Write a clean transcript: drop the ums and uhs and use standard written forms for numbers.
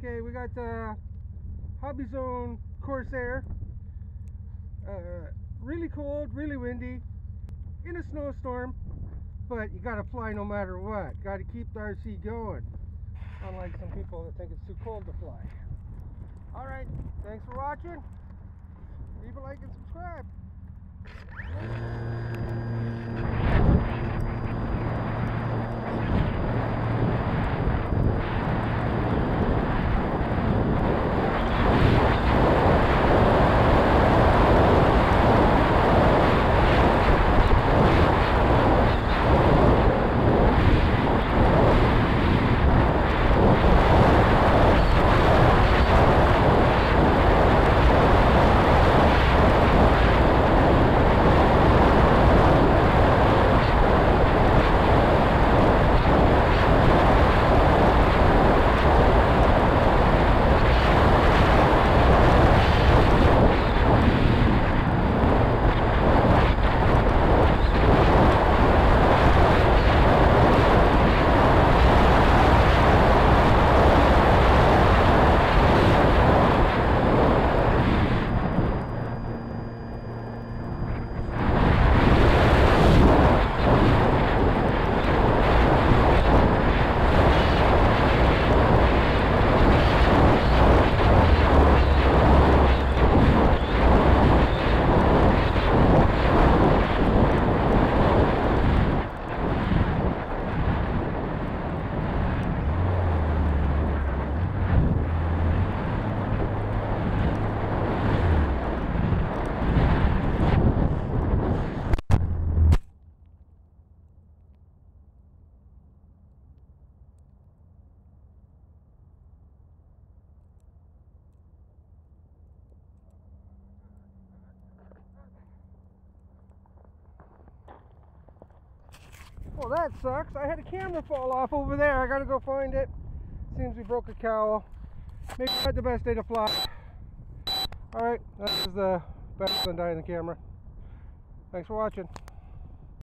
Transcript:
Okay, we got Hobby Zone Corsair. Really cold, really windy, in a snowstorm, but you gotta fly no matter what. Gotta keep the RC going. Unlike some people that think it's too cold to fly. Alright, thanks for watching. Leave a like and subscribe. Well, that sucks. I had a camera fall off over there. I gotta go find it. Seems we broke a cowl. Maybe not the best day to fly. Alright, that was the best than dying the camera. Thanks for watching.